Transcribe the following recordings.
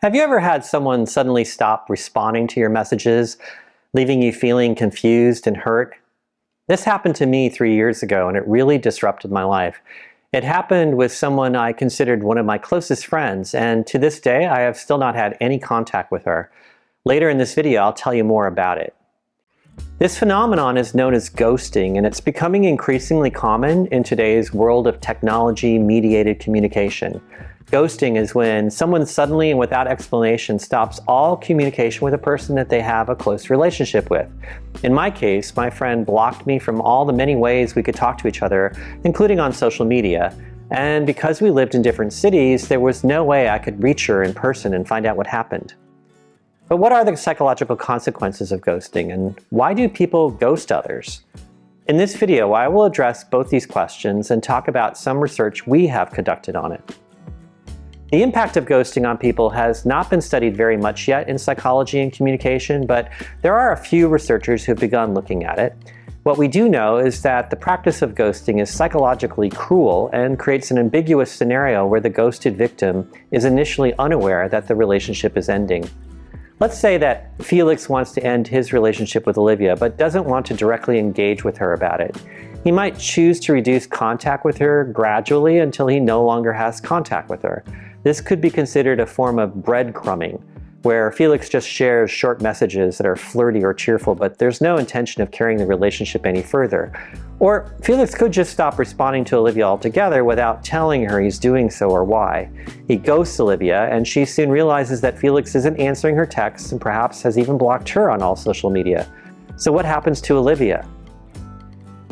Have you ever had someone suddenly stop responding to your messages, leaving you feeling confused and hurt? This happened to me 3 years ago, and it really disrupted my life. It happened with someone I considered one of my closest friends, and to this day, I have still not had any contact with her. Later in this video, I'll tell you more about it. This phenomenon is known as ghosting, and it's becoming increasingly common in today's world of technology-mediated communication. Ghosting is when someone suddenly and without explanation stops all communication with a person that they have a close relationship with. In my case, my friend blocked me from all the many ways we could talk to each other, including on social media. And because we lived in different cities, there was no way I could reach her in person and find out what happened. But what are the psychological consequences of ghosting, and why do people ghost others? In this video, I will address both these questions and talk about some research we have conducted on it. The impact of ghosting on people has not been studied very much yet in psychology and communication, but there are a few researchers who have begun looking at it. What we do know is that the practice of ghosting is psychologically cruel and creates an ambiguous scenario where the ghosted victim is initially unaware that the relationship is ending. Let's say that Felix wants to end his relationship with Olivia, but doesn't want to directly engage with her about it. He might choose to reduce contact with her gradually until he no longer has contact with her. This could be considered a form of breadcrumbing, where Felix just shares short messages that are flirty or cheerful, but there's no intention of carrying the relationship any further. Or Felix could just stop responding to Olivia altogether without telling her he's doing so or why. He ghosts Olivia, and she soon realizes that Felix isn't answering her texts and perhaps has even blocked her on all social media. So what happens to Olivia?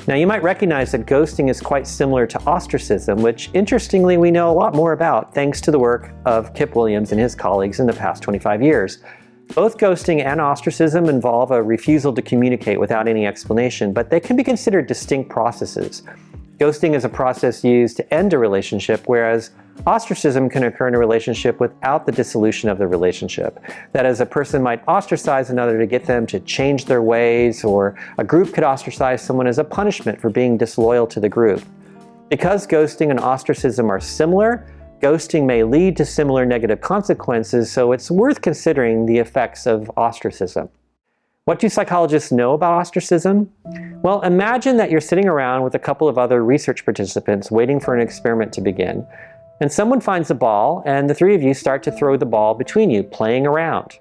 Now, you might recognize that ghosting is quite similar to ostracism, which interestingly we know a lot more about thanks to the work of Kip Williams and his colleagues in the past 25 years. Both ghosting and ostracism involve a refusal to communicate without any explanation, but they can be considered distinct processes. Ghosting is a process used to end a relationship, whereas ostracism can occur in a relationship without the dissolution of the relationship. That is, a person might ostracize another to get them to change their ways, or a group could ostracize someone as a punishment for being disloyal to the group. Because ghosting and ostracism are similar, ghosting may lead to similar negative consequences, so it's worth considering the effects of ostracism. What do psychologists know about ostracism? Well, imagine that you're sitting around with a couple of other research participants waiting for an experiment to begin, and someone finds a ball, and the three of you start to throw the ball between you, playing around.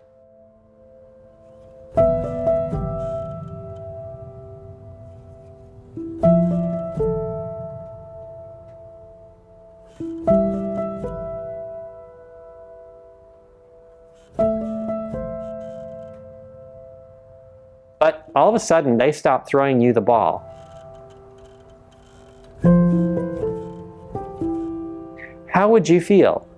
But all of a sudden, they stop throwing you the ball. How would you feel?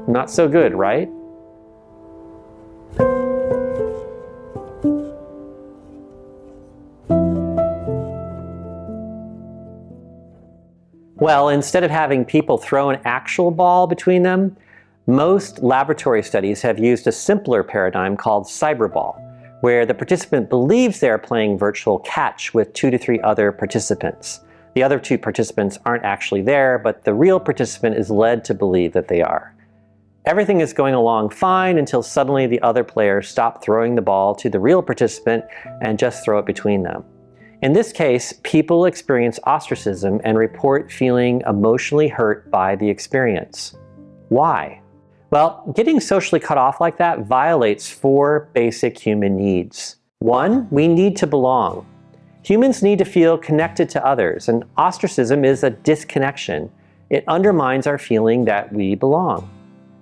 Not so good, right? Well, instead of having people throw an actual ball between them, most laboratory studies have used a simpler paradigm called Cyberball, where the participant believes they're playing virtual catch with 2 to 3 other participants. The other 2 participants aren't actually there, but the real participant is led to believe that they are. Everything is going along fine until suddenly the other players stop throwing the ball to the real participant and just throw it between them. In this case, people experience ostracism and report feeling emotionally hurt by the experience. Why? Well, getting socially cut off like that violates 4 basic human needs. 1, we need to belong. Humans need to feel connected to others, and ostracism is a disconnection. It undermines our feeling that we belong.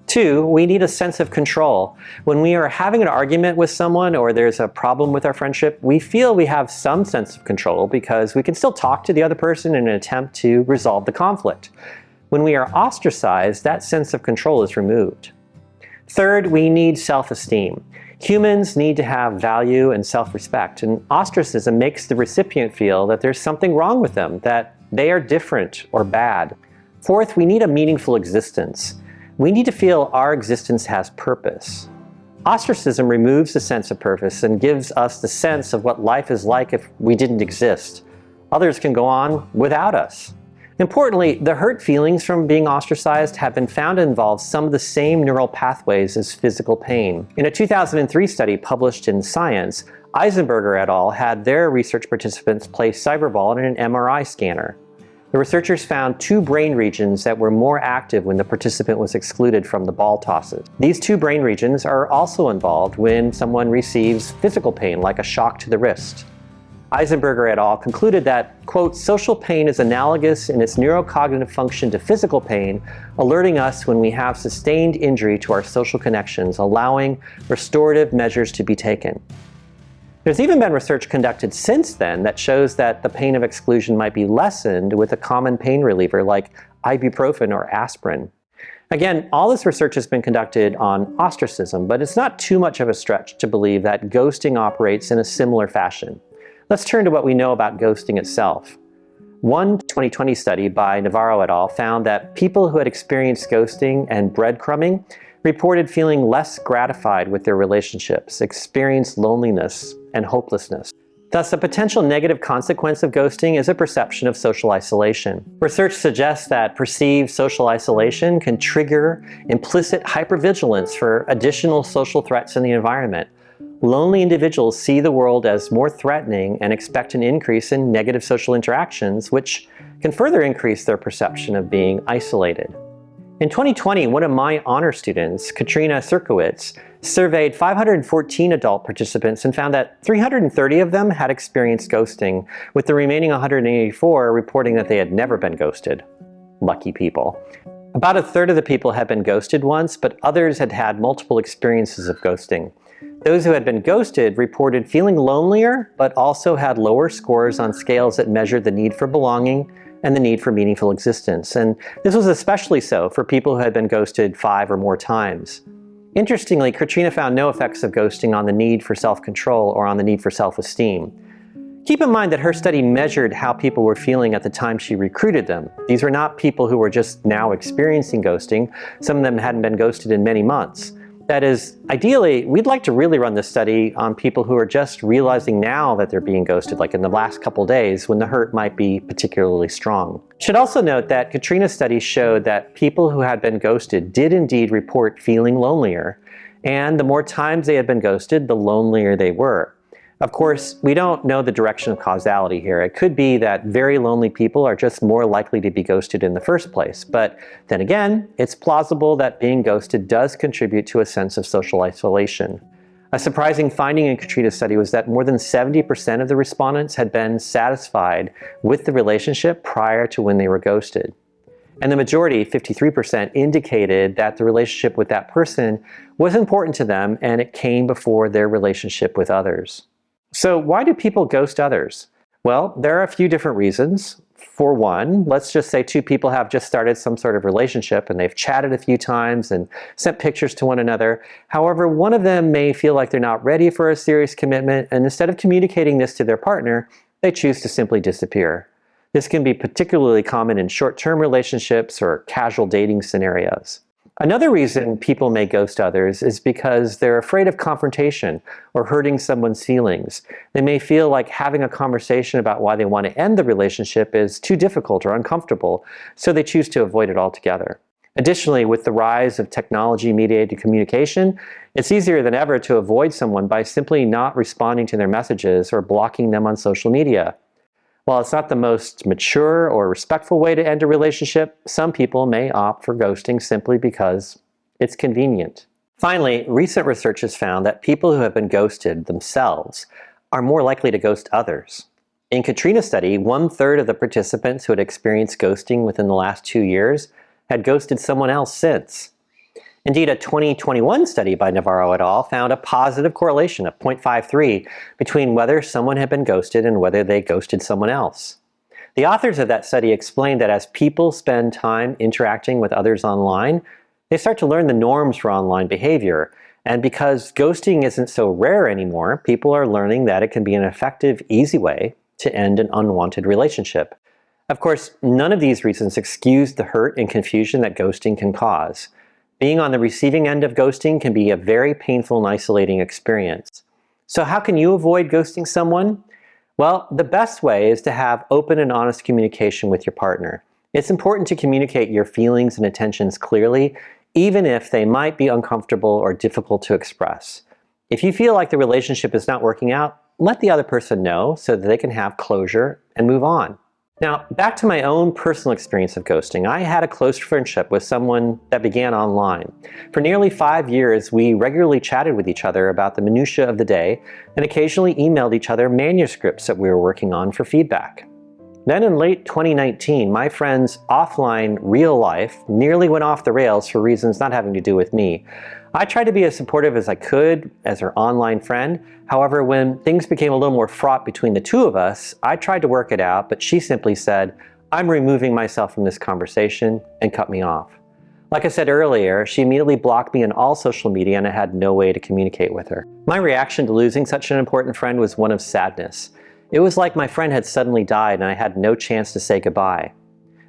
2, we need a sense of control. When we are having an argument with someone or there's a problem with our friendship, we feel we have some sense of control because we can still talk to the other person in an attempt to resolve the conflict. When we are ostracized, that sense of control is removed. 3rd, we need self-esteem. Humans need to have value and self-respect, and ostracism makes the recipient feel that there's something wrong with them, that they are different or bad. Fourth, we need a meaningful existence. We need to feel our existence has purpose. Ostracism removes the sense of purpose and gives us the sense of what life is like if we didn't exist. Others can go on without us. Importantly, the hurt feelings from being ostracized have been found to involve some of the same neural pathways as physical pain. In a 2003 study published in Science, Eisenberger et al. Had their research participants place Cyberball in an MRI scanner. The researchers found two brain regions that were more active when the participant was excluded from the ball tosses. These two brain regions are also involved when someone receives physical pain, like a shock to the wrist. Eisenberger et al. Concluded that, quote, social pain is analogous in its neurocognitive function to physical pain, alerting us when we have sustained injury to our social connections, allowing restorative measures to be taken. There's even been research conducted since then that shows that the pain of exclusion might be lessened with a common pain reliever like ibuprofen or aspirin. Again, all this research has been conducted on ostracism, but it's not too much of a stretch to believe that ghosting operates in a similar fashion. Let's turn to what we know about ghosting itself. One 2020 study by Navarro et al. Found that people who had experienced ghosting and breadcrumbing reported feeling less gratified with their relationships, experienced loneliness and hopelessness. Thus, a potential negative consequence of ghosting is a perception of social isolation. Research suggests that perceived social isolation can trigger implicit hypervigilance for additional social threats in the environment. Lonely individuals see the world as more threatening and expect an increase in negative social interactions, which can further increase their perception of being isolated. In 2020, one of my honor students, Katrina, surveyed 514 adult participants and found that 330 of them had experienced ghosting, with the remaining 184 reporting that they had never been ghosted. Lucky people. About a third of the people had been ghosted once, but others had had multiple experiences of ghosting. Those who had been ghosted reported feeling lonelier, but also had lower scores on scales that measured the need for belonging and the need for meaningful existence. And this was especially so for people who had been ghosted 5 or more times. Interestingly, Katrina found no effects of ghosting on the need for self-control or on the need for self-esteem. Keep in mind that her study measured how people were feeling at the time she recruited them. These were not people who were just now experiencing ghosting. Some of them hadn't been ghosted in many months. That is, ideally, we'd like to really run this study on people who are just realizing now that they're being ghosted, like in the last couple days when the hurt might be particularly strong. Should also note that Katrina's study showed that people who had been ghosted did indeed report feeling lonelier, and the more times they had been ghosted, the lonelier they were. Of course, we don't know the direction of causality here. It could be that very lonely people are just more likely to be ghosted in the first place. But then again, it's plausible that being ghosted does contribute to a sense of social isolation. A surprising finding in Katrina's study was that more than 70% of the respondents had been satisfied with the relationship prior to when they were ghosted. And the majority, 53%, indicated that the relationship with that person was important to them and it came before their relationship with others. So why do people ghost others? Well, there are a few different reasons. For one, let's just say two people have just started some sort of relationship and they've chatted a few times and sent pictures to one another. However, one of them may feel like they're not ready for a serious commitment, and instead of communicating this to their partner, they choose to simply disappear. This can be particularly common in short-term relationships or casual dating scenarios. Another reason people may ghost others is because they're afraid of confrontation or hurting someone's feelings. They may feel like having a conversation about why they want to end the relationship is too difficult or uncomfortable, so they choose to avoid it altogether. Additionally, with the rise of technology-mediated communication, it's easier than ever to avoid someone by simply not responding to their messages or blocking them on social media. While it's not the most mature or respectful way to end a relationship, some people may opt for ghosting simply because it's convenient. Finally, recent research has found that people who have been ghosted themselves are more likely to ghost others. In Katrina's study, 1/3 of the participants who had experienced ghosting within the last 2 years had ghosted someone else since. Indeed, a 2021 study by Navarro et al. Found a positive correlation of 0.53 between whether someone had been ghosted and whether they ghosted someone else. The authors of that study explained that as people spend time interacting with others online, they start to learn the norms for online behavior. And because ghosting isn't so rare anymore, people are learning that it can be an effective, easy way to end an unwanted relationship. Of course, none of these reasons excuse the hurt and confusion that ghosting can cause. Being on the receiving end of ghosting can be a very painful and isolating experience. So how can you avoid ghosting someone? Well, the best way is to have open and honest communication with your partner. It's important to communicate your feelings and intentions clearly, even if they might be uncomfortable or difficult to express. If you feel like the relationship is not working out, let the other person know so that they can have closure and move on. Now, back to my own personal experience of ghosting. I had a close friendship with someone that began online. For nearly 5 years, we regularly chatted with each other about the minutiae of the day and occasionally emailed each other manuscripts that we were working on for feedback. Then in late 2019, my friend's offline real life nearly went off the rails for reasons not having to do with me. I tried to be as supportive as I could as her online friend. However, when things became a little more fraught between the two of us, I tried to work it out, but she simply said, "I'm removing myself from this conversation," and cut me off. Like I said earlier, she immediately blocked me on all social media and I had no way to communicate with her. My reaction to losing such an important friend was one of sadness. It was like my friend had suddenly died and I had no chance to say goodbye.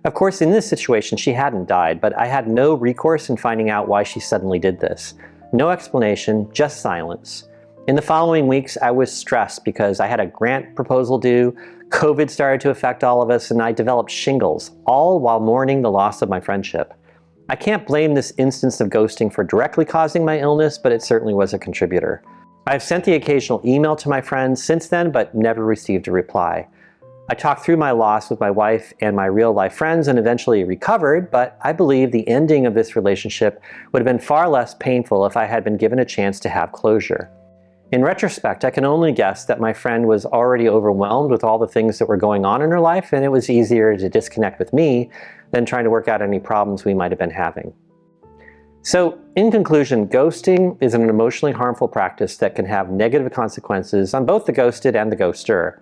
Of course, in this situation, she hadn't died, but I had no recourse in finding out why she suddenly did this. No explanation, just silence. In the following weeks, I was stressed because I had a grant proposal due, COVID started to affect all of us, and I developed shingles, all while mourning the loss of my friendship. I can't blame this instance of ghosting for directly causing my illness, but it certainly was a contributor. I've sent the occasional email to my friends since then, but never received a reply. I talked through my loss with my wife and my real-life friends and eventually recovered, but I believe the ending of this relationship would have been far less painful if I had been given a chance to have closure. In retrospect, I can only guess that my friend was already overwhelmed with all the things that were going on in her life, and it was easier to disconnect with me than trying to work out any problems we might have been having. So, in conclusion, ghosting is an emotionally harmful practice that can have negative consequences on both the ghosted and the ghoster.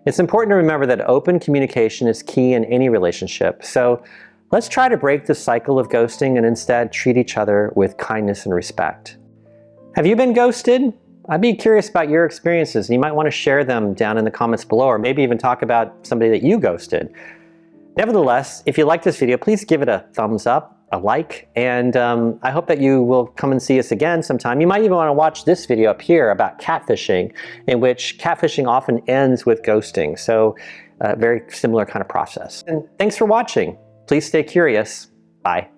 It's important to remember that open communication is key in any relationship. So let's try to break the cycle of ghosting and instead treat each other with kindness and respect. Have you been ghosted? I'd be curious about your experiences, and you might want to share them down in the comments below, or maybe even talk about somebody that you ghosted. Nevertheless, if you like this video, please give it a thumbs up, a like, and I hope that you will come and see us again sometime. You might even want to watch this video up here about catfishing, in which catfishing often ends with ghosting. So very similar kind of process. And thanks for watching. Please stay curious. Bye.